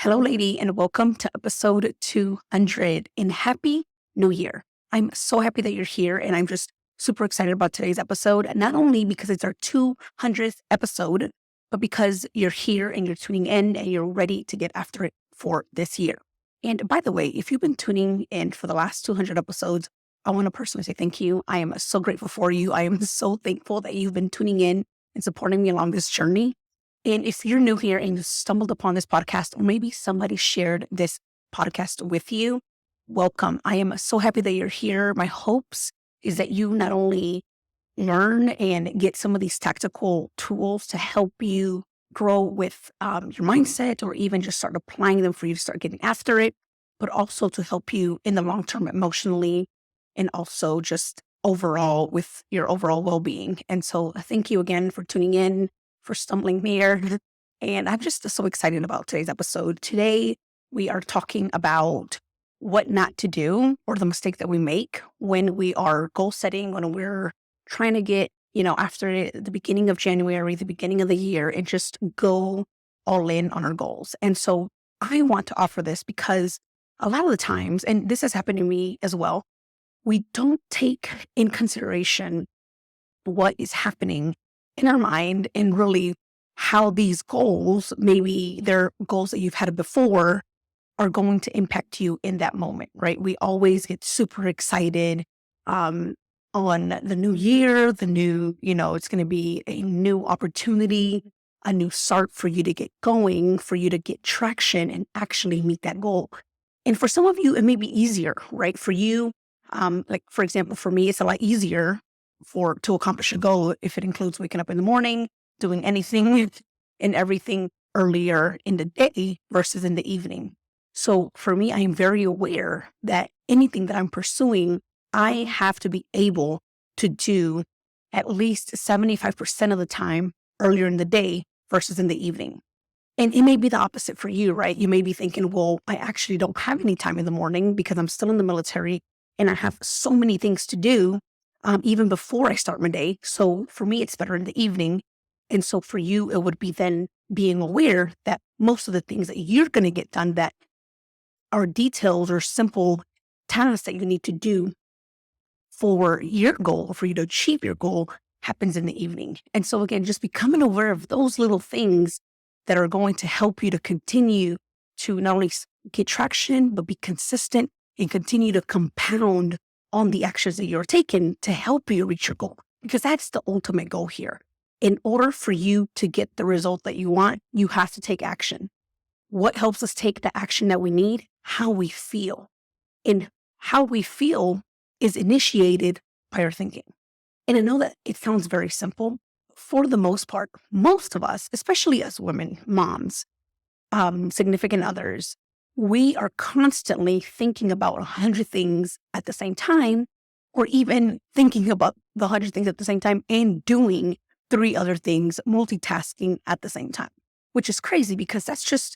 Hello, lady, and welcome to episode 200. And happy New Year. I'm so happy that you're here, and I'm just super excited about today's episode, not only because it's our 200th episode, but because you're here and you're tuning in and you're ready to get after it for this year. And by the way, if you've been tuning in for the last 200 episodes, I want to personally say thank you. I am so grateful for you. I am so thankful that you've been tuning in and supporting me along this journey. And if you're new here and you stumbled upon this podcast, or maybe somebody shared this podcast with you, welcome. I am so happy that you're here. My hopes is that you not only learn and get some of these tactical tools to help you grow with your mindset, or even just start applying them for you to start getting after it, but also to help you in the long term emotionally and also just overall with your overall well-being. And so thank you again for tuning in, for stumbling here. And I'm just so excited about today's episode. Today, we are talking about what not to do, or the mistake that we make when we are goal setting, when we're trying to get, after the beginning of January, the beginning of the year, and just go all in on our goals. And so I want to offer this because a lot of the times, and this has happened to me as well, we don't take in consideration what is happening in our mind and really how these goals, maybe they're goals that you've had before, are going to impact you in that moment, right? We always get super excited on the new year, it's going to be a new opportunity, a new start for you to get going, for you to get traction and actually meet that goal. And for some of you, it may be easier, right? For you, for example, for me, it's a lot easier to accomplish a goal if it includes waking up in the morning, doing anything and everything earlier in the day versus in the evening. So for me, I am very aware that anything that I'm pursuing, I have to be able to do at least 75% of the time earlier in the day versus in the evening. And it may be the opposite for you, right? You may be thinking, well, I actually don't have any time in the morning because I'm still in the military and I have so many things to do even before I start my day. So for me, it's better in the evening. And so for you, it would be then being aware that most of the things that you're going to get done that are detailed or simple tasks that you need to do for your goal, for you to achieve your goal, happens in the evening. And so again, just becoming aware of those little things that are going to help you to continue to not only get traction, but be consistent and continue to compound on the actions that you're taking to help you reach your goal. Because that's the ultimate goal here. In order for you to get the result that you want, you have to take action. What helps us take the action that we need? How we feel. And how we feel is initiated by our thinking. And I know that it sounds very simple. For the most part, most of us, especially as women, moms, significant others, we are constantly thinking about 100 things at the same time, or even thinking about the 100 things at the same time and doing 3 other things, multitasking at the same time, which is crazy because that's just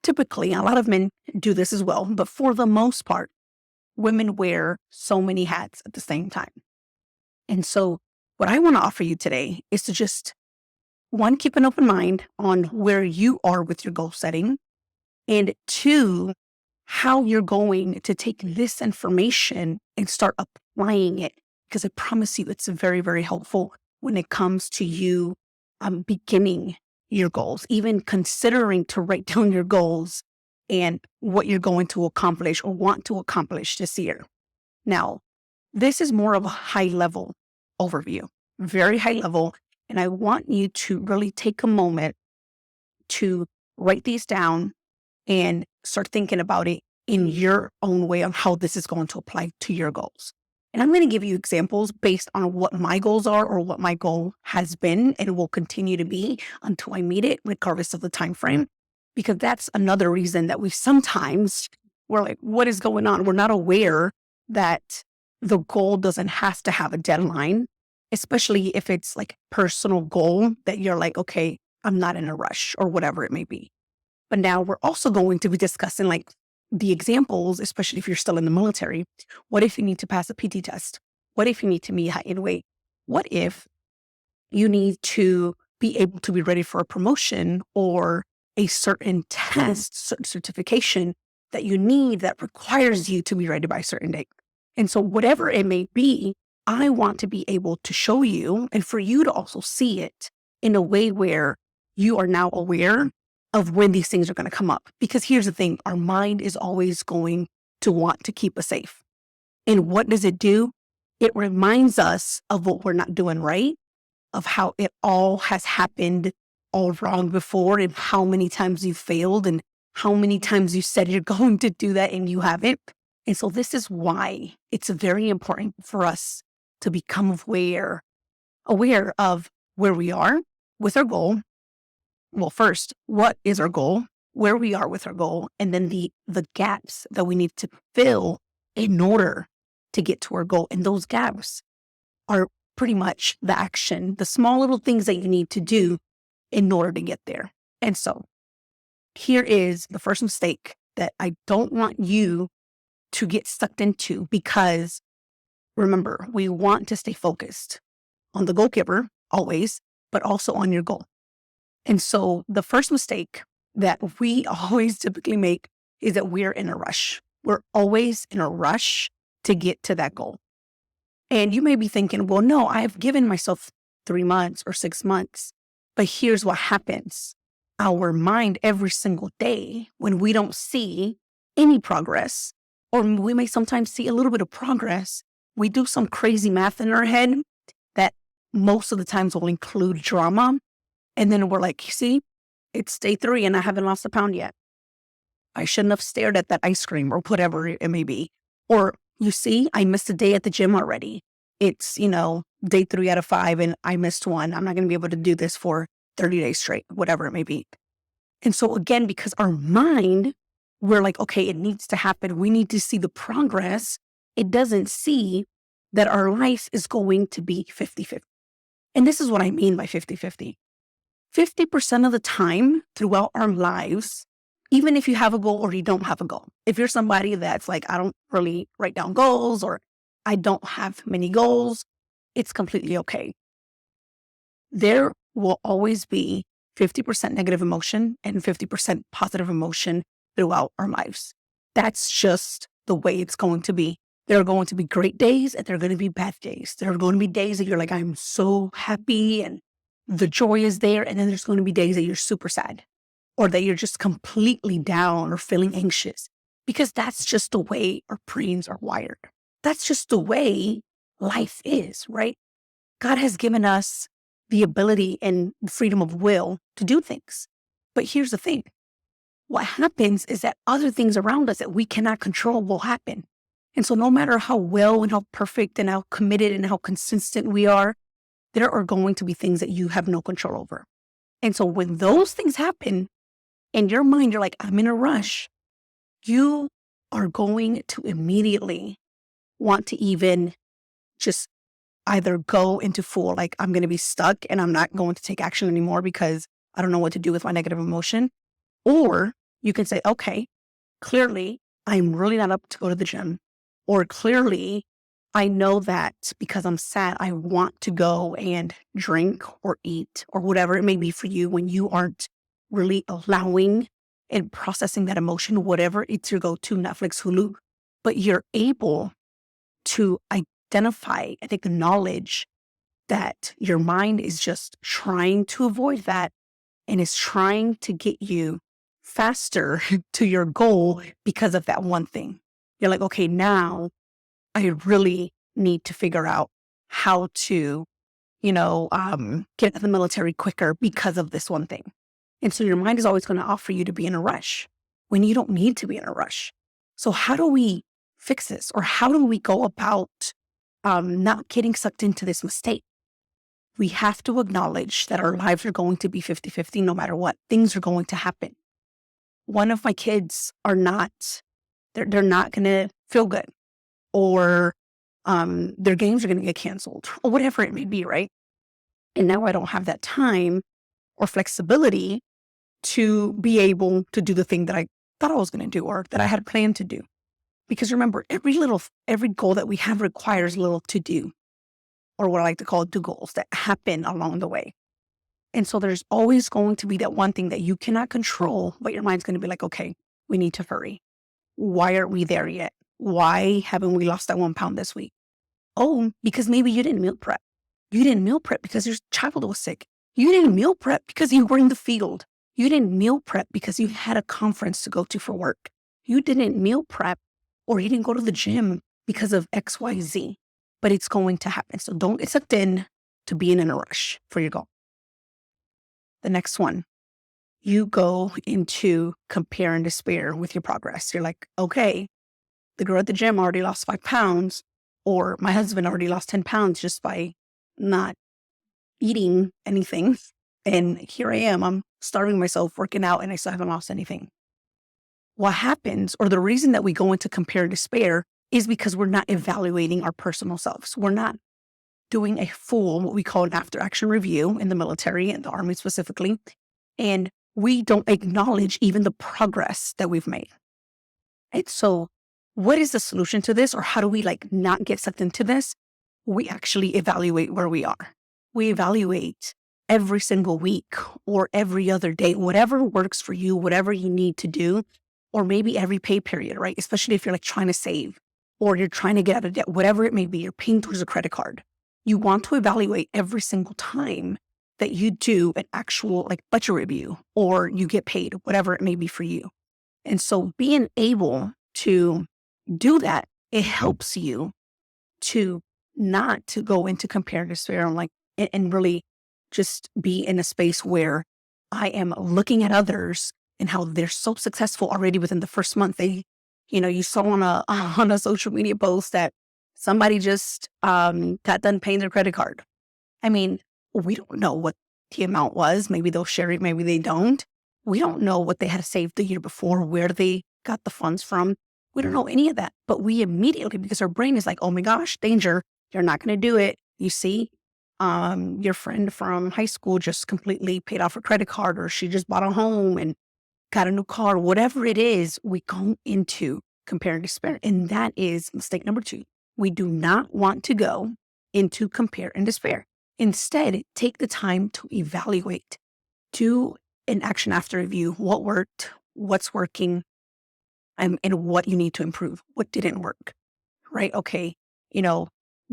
typically, a lot of men do this as well, but for the most part, women wear so many hats at the same time. And so what I want to offer you today is to just, one, keep an open mind on where you are with your goal setting, and 2, how you're going to take this information and start applying it. Because I promise you, it's very, very helpful when it comes to you beginning your goals, even considering to write down your goals and what you're going to accomplish or want to accomplish this year. Now, this is more of a high level overview, very high level. And I want you to really take a moment to write these down and start thinking about it in your own way on how this is going to apply to your goals. And I'm going to give you examples based on what my goals are or what my goal has been and will continue to be until I meet it, regardless of the time frame. Because that's another reason that we're like, what is going on? We're not aware that the goal doesn't have to have a deadline, especially if it's like personal goal that you're like, okay, I'm not in a rush or whatever it may be. But now we're also going to be discussing like the examples, especially if you're still in the military. What if you need to pass a PT test? What if you need to meet height and weight? What if you need to be able to be ready for a promotion or a certain test, certain certification that you need that requires you to be ready by a certain date. And so whatever it may be, I want to be able to show you and for you to also see it in a way where you are now aware of when these things are going to come up. Because here's the thing, our mind is always going to want to keep us safe. And what does it do? It reminds us of what we're not doing right, of how it all has happened all wrong before and how many times you failed and how many times you said you're going to do that and you haven't. And so this is why it's very important for us to become aware of where we are with our goal. Well, first, what is our goal, where we are with our goal, and then the gaps that we need to fill in order to get to our goal. And those gaps are pretty much the action, the small little things that you need to do in order to get there. And so here is the first mistake that I don't want you to get sucked into, because remember, we want to stay focused on the goal giver always, but also on your goal. And so the first mistake that we always typically make is that we're in a rush. We're always in a rush to get to that goal. And you may be thinking, well, no, I've given myself 3 months or 6 months. But here's what happens. Our mind every single day, when we don't see any progress, or we may sometimes see a little bit of progress, we do some crazy math in our head that most of the times will include drama. And then we're like, see, it's day 3 and I haven't lost a pound yet. I shouldn't have stared at that ice cream or whatever it may be. Or you see, I missed a day at the gym already. It's, day 3 out of 5 and I missed one. I'm not going to be able to do this for 30 days straight, whatever it may be. And so again, because our mind, we're like, okay, it needs to happen. We need to see the progress. It doesn't see that our life is going to be 50-50. And this is what I mean by 50-50. 50% of the time throughout our lives, even if you have a goal or you don't have a goal, if you're somebody that's like, I don't really write down goals or I don't have many goals, it's completely okay. There will always be 50% negative emotion and 50% positive emotion throughout our lives. That's just the way it's going to be. There are going to be great days and there are going to be bad days. There are going to be days that you're like, I'm so happy and the joy is there. And then there's going to be days that you're super sad or that you're just completely down or feeling anxious, because that's just the way our brains are wired. That's just the way life is, right? God has given us the ability and freedom of will to do things. But here's the thing. What happens is that other things around us that we cannot control will happen. And so no matter how well and how perfect and how committed and how consistent we are, there are going to be things that you have no control over. And so when those things happen, in your mind, you're like, I'm in a rush. You are going to immediately want to even just either go into full, like I'm going to be stuck and I'm not going to take action anymore because I don't know what to do with my negative emotion. Or you can say, okay, clearly I'm really not up to go to the gym. Or clearly I know that because I'm sad, I want to go and drink or eat or whatever it may be for you when you aren't really allowing and processing that emotion, whatever it's your go-to, Netflix, Hulu, but you're able to identify and acknowledge that your mind is just trying to avoid that and is trying to get you faster to your goal because of that one thing. You're like, okay, now I really need to figure out how to, get into the military quicker because of this one thing. And so your mind is always going to offer you to be in a rush when you don't need to be in a rush. So how do we fix this? Or how do we go about not getting sucked into this mistake? We have to acknowledge that our lives are going to be 50-50 no matter what. Things are going to happen. One of my kids are not, they're not going to feel good, or their games are going to get canceled, or whatever it may be, right? And now I don't have that time or flexibility to be able to do the thing that I thought I was going to do or that I had planned to do. Because remember, every goal that we have requires little to do, or what I like to call do goals that happen along the way. And so there's always going to be that one thing that you cannot control, but your mind's going to be like, okay, we need to hurry. Why aren't we there yet? Why haven't we lost that 1 pound this week? Oh, because maybe you didn't meal prep. You didn't meal prep because your child was sick. You didn't meal prep because you were in the field. You didn't meal prep because you had a conference to go to for work. You didn't meal prep or you didn't go to the gym because of XYZ, but it's going to happen. So don't get sucked in to being in a rush for your goal. The next one, you go into compare and despair with your progress. You're like, okay, the girl at the gym already lost 5 pounds, or my husband already lost 10 pounds just by not eating anything. And here I am, I'm starving myself, working out, and I still haven't lost anything. What happens, or the reason that we go into compare and despair, is because we're not evaluating our personal selves. We're not doing a full, what we call an after action review in the military and the Army specifically. And we don't acknowledge even the progress that we've made. And so what is the solution to this? Or how do we not get sucked into this? We actually evaluate where we are. We evaluate every single week or every other day, whatever works for you, whatever you need to do, or maybe every pay period, right? Especially if you're trying to save or you're trying to get out of debt, whatever it may be, you're paying towards a credit card. You want to evaluate every single time that you do an actual budget review or you get paid, whatever it may be for you. And so being able to do that, it helps you to not to go into comparative despair and really just be in a space where I am looking at others and how they're so successful already within the first month. You saw on a social media post that somebody just got done paying their credit card. I mean, we don't know what the amount was. Maybe they'll share it, maybe they don't. We don't know what they had saved the year before, where they got the funds from. We don't know any of that. But we immediately, because our brain is like, oh my gosh, danger, you're not going to do it. You see, your friend from high school just completely paid off her credit card, or she just bought a home and got a new car, whatever it is, we go into compare and despair. And that is mistake number 2. We do not want to go into compare and despair. Instead, take the time to evaluate. Do an action after review. What worked, what's working, and what you need to improve. What didn't work, right? Okay,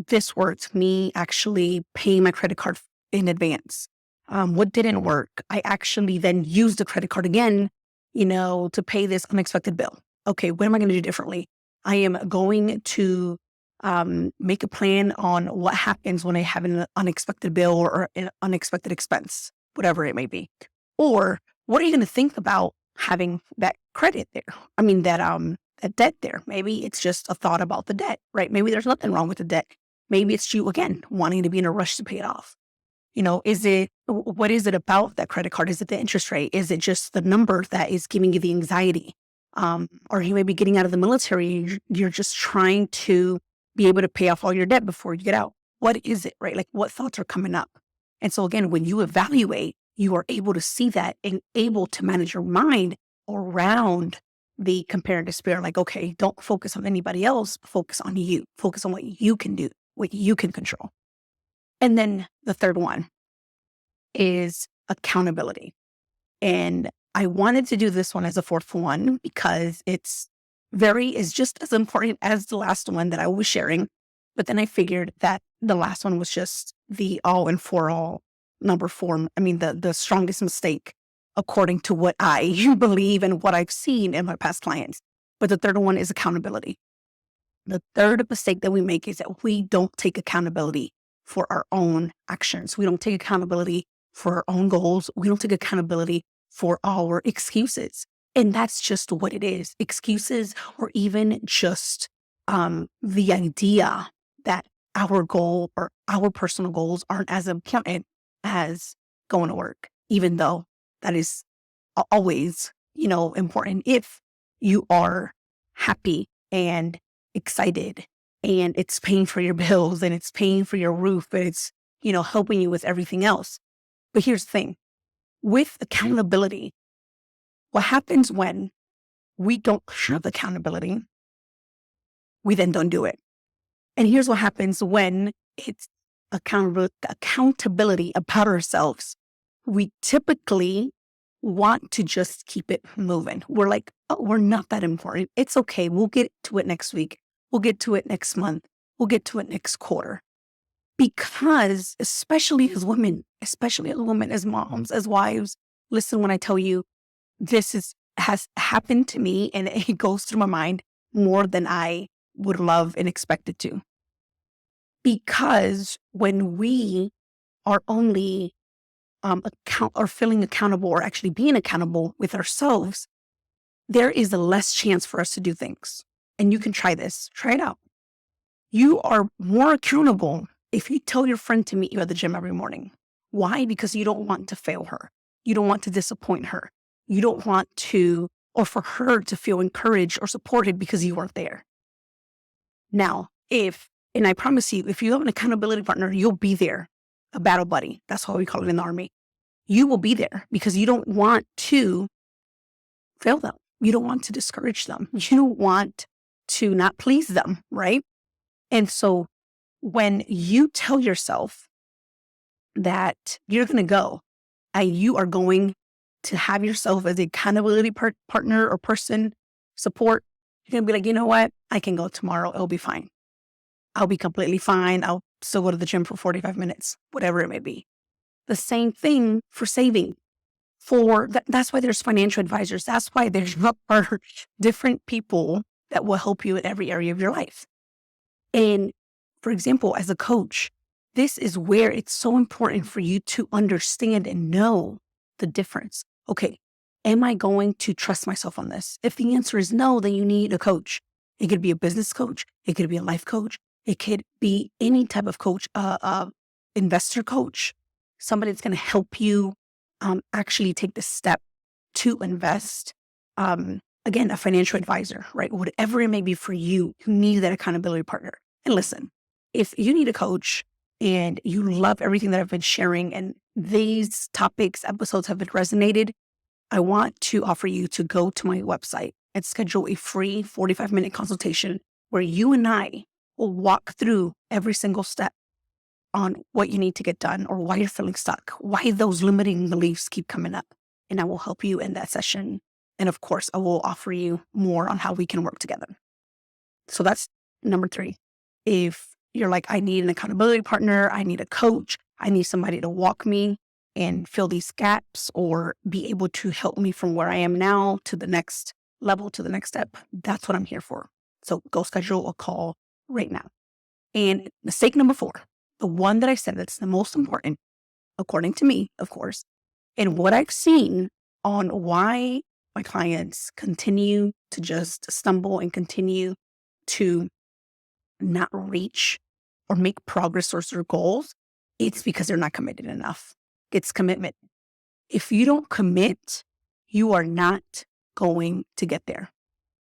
this worked, me actually paying my credit card in advance. What didn't work? I actually then used the credit card again, to pay this unexpected bill. Okay, what am I going to do differently? I am going to make a plan on what happens when I have an unexpected bill or an unexpected expense, whatever it may be. Or what are you going to think about having that credit there? I mean, that debt there. Maybe it's just a thought about the debt, right? Maybe there's nothing wrong with the debt. Maybe it's you, again, wanting to be in a rush to pay it off. What is it about that credit card? Is it the interest rate? Is it just the number that is giving you the anxiety? Or you may be getting out of the military. You're just trying to be able to pay off all your debt before you get out. What is it, right? What thoughts are coming up? And so again, when you evaluate, you are able to see that and able to manage your mind around the compare and despair. Okay, don't focus on anybody else. Focus on you. Focus on what you can do, what you can control. And then the third one is accountability. And I wanted to do this one as a fourth one because it's just as important as the last one that I was sharing. But then I figured that the last one was just the all and for all number 4. I mean, the strongest mistake according to what I believe and what I've seen in my past clients. But the third one is accountability. The third mistake that we make is that we don't take accountability for our own actions. We don't take accountability for our own goals. We don't take accountability for our excuses. And that's just what it is. Excuses, or even just the idea that our goal or our personal goals aren't as important as going to work, even though that is always, important if you are happy and excited and it's paying for your bills and it's paying for your roof and it's, helping you with everything else. But here's the thing. With accountability, what happens when we don't have accountability, we then don't do it. And here's what happens when it's accountability about ourselves. we typically want to just keep it moving. We're like, oh, we're not that important. It's okay. We'll get to it next week. We'll get to it next month. We'll get to it next quarter. Because especially as women, as moms, as wives, listen when I tell you has happened to me and it goes through my mind more than I would love and expect it to. Because when we are only feeling accountable or actually being accountable with ourselves, there is a less chance for us to do things. And you can try this. Try it out. You are more accountable if you tell your friend to meet you at the gym every morning. Why? Because you don't want to fail her. You don't want to disappoint her. You don't want to, or for her to feel encouraged or supported because you weren't there. Now, and I promise you, if you have an accountability partner, you'll be there. A battle buddy. That's what we call it in the Army. You will be there because you don't want to fail them. You don't want to discourage them. You don't want to not please them, right? And so when you tell yourself that you're going to go and you are going to have yourself as a accountability partner or person support, you're going to be like, you know what? I can go tomorrow. It'll be fine. I'll be completely fine. I'll still go to the gym for 45 minutes, whatever it may be. The same thing for saving. That's why there's financial advisors. That's why there are different people that will help you in every area of your life. And for example, as a coach, this is where it's so important for you to understand and know the difference. Okay, am I going to trust myself on this? If the answer is no, then you need a coach. It could be a business coach. It could be a life coach. It could be any type of coach, investor coach, somebody that's going to help you actually take the step to invest. Again, a financial advisor, right? Whatever it may be for you, you need that accountability partner. And listen, if you need a coach and you love everything that I've been sharing and these episodes have been resonated, I want to offer you to go to my website and schedule a free 45-minute consultation where you and I will walk through every single step on what you need to get done or why you're feeling stuck, why those limiting beliefs keep coming up. And I will help you in that session. And of course, I will offer you more on how we can work together. So that's number 3. If you're like, I need an accountability partner, I need a coach, I need somebody to walk me and fill these gaps or be able to help me from where I am now to the next level, to the next step, that's what I'm here for. So go schedule a call right now. And mistake number 4, the one that I said that's the most important, according to me, of course, and what I've seen on why my clients continue to just stumble and continue to not reach or make progress towards their goals, it's because they're not committed enough. It's commitment. If you don't commit, you are not going to get there.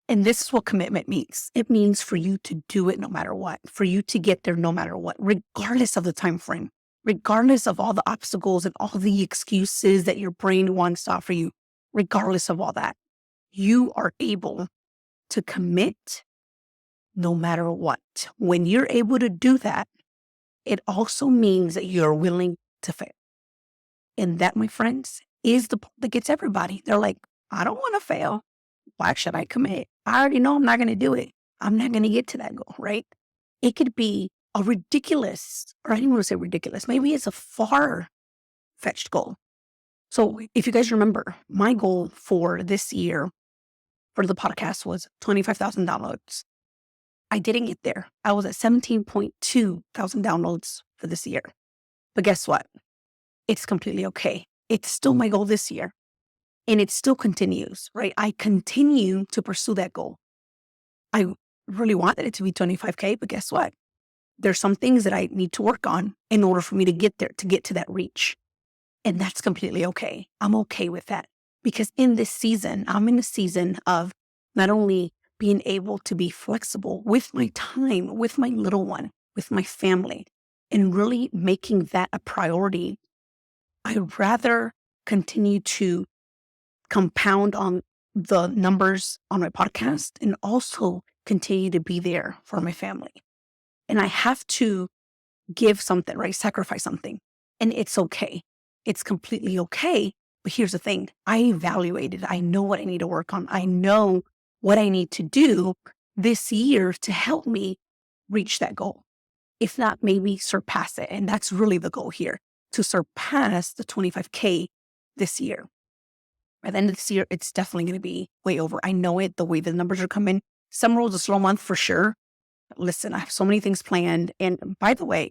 And this is what commitment means. It means for you to do it no matter what, for you to get there no matter what, regardless of the time frame, regardless of all the obstacles and all the excuses that your brain wants to offer you, regardless of all that, you are able to commit no matter what. When you're able to do that, it also means that you're willing to fail. And that, my friends, is the part that gets everybody. They're like, I don't want to fail. Why should I commit? I already know I'm not going to do it. I'm not going to get to that goal, right? It could be a ridiculous, or I didn't want to say ridiculous. Maybe it's a far-fetched goal. So if you guys remember, my goal for this year for the podcast was 25,000 downloads. I didn't get there. I was at 17.2 thousand downloads for this year. But guess what? It's completely okay. It's still my goal this year. And it still continues, right? I continue to pursue that goal. I really wanted it to be 25K, but guess what? There's some things that I need to work on in order for me to get there, to get to that reach. And that's completely okay. I'm okay with that. Because in this season, I'm in a season of not only being able to be flexible with my time, with my little one, with my family, and really making that a priority. I'd rather continue to compound on the numbers on my podcast and also continue to be there for my family. And I have to give something, right? Sacrifice something. And it's okay. It's completely okay. But here's the thing. I evaluated. I know what I need to work on. I know what I need to do this year to help me reach that goal. If not, maybe surpass it. And that's really the goal here, to surpass the 25K this year. By the end of this year, it's definitely going to be way over. I know it, the way the numbers are coming. Summer was a slow month for sure. Listen, I have so many things planned. And by the way,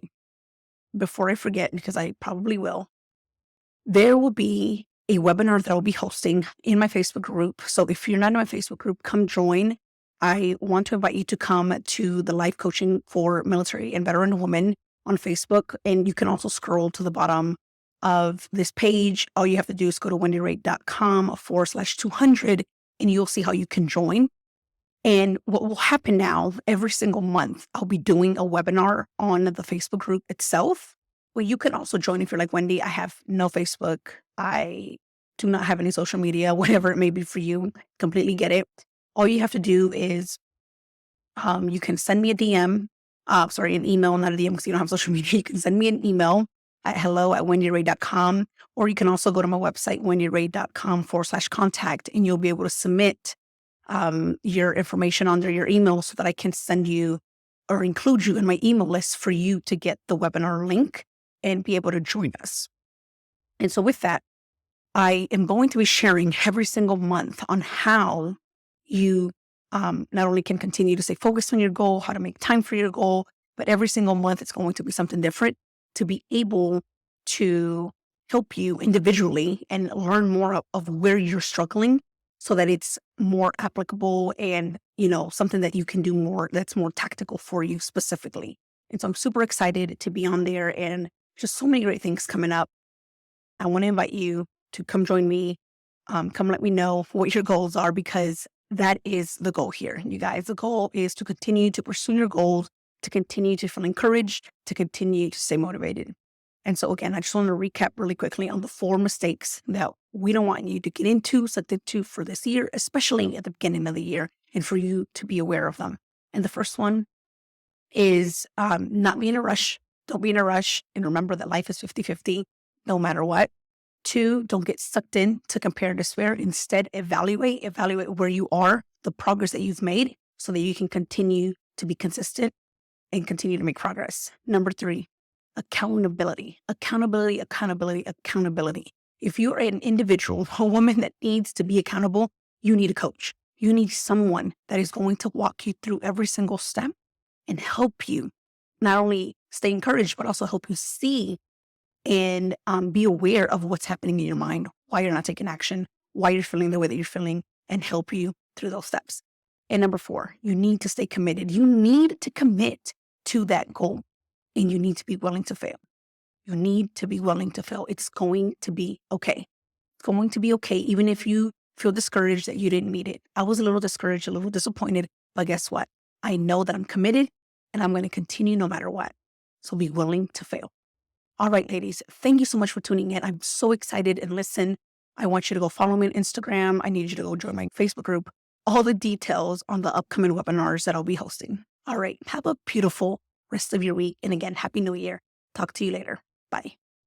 before I forget, because I probably will, there will be a webinar that I'll be hosting in my Facebook group. So if you're not in my Facebook group, come join. I want to invite you to come to the life coaching for military and veteran women on Facebook. And you can also scroll to the bottom of this page. All you have to do is go to wendyray.com/200 and you'll see how you can join. And what will happen now, every single month, I'll be doing a webinar on the Facebook group itself. Well, you can also join if you're like, Wendi, I have no Facebook. I do not have any social media, whatever it may be for you. Completely get it. All you have to do is you can send me a DM, an email, not a DM because you don't have social media. You can send me an email at hello@wendyray.com, or you can also go to my website, wendyray.com/contact, and you'll be able to submit your information under your email so that I can send you or include you in my email list for you to get the webinar link and be able to join us. And so with that, I am going to be sharing every single month on how you not only can continue to stay focused on your goal, how to make time for your goal, but every single month it's going to be something different to be able to help you individually and learn more of where you're struggling so that it's more applicable and, something that you can do more, that's more tactical for you specifically. And so I'm super excited to be on there and just so many great things coming up. I want to invite you to come join me. Come let me know what your goals are, because that is the goal here. You guys, the goal is to continue to pursue your goals, to continue to feel encouraged, to continue to stay motivated. And so again, I just want to recap really quickly on the 4 mistakes that we don't want you to get into, subject to for this year, especially at the beginning of the year, and for you to be aware of them. And the first one is not be in a rush. Don't be in a rush. And remember that life is 50-50, no matter what. 2, don't get sucked in to compare and despair. Instead, evaluate where you are, the progress that you've made, so that you can continue to be consistent and continue to make progress. Number 3, accountability. If you're an individual, a woman that needs to be accountable, you need a coach. You need someone that is going to walk you through every single step and help you not only stay encouraged, but also help you see and be aware of what's happening in your mind, why you're not taking action, why you're feeling the way that you're feeling, and help you through those steps. And number 4, you need to stay committed. You need to commit to that goal, and you need to be willing to fail. You need to be willing to fail. It's going to be okay. It's going to be okay, even if you feel discouraged that you didn't meet it. I was a little discouraged, a little disappointed, but guess what? I know that I'm committed, and I'm going to continue no matter what. So be willing to fail. All right, ladies, thank you so much for tuning in. I'm so excited. And listen, I want you to go follow me on Instagram. I need you to go join my Facebook group. All the details on the upcoming webinars that I'll be hosting. All right, have a beautiful rest of your week. And again, Happy New Year. Talk to you later. Bye.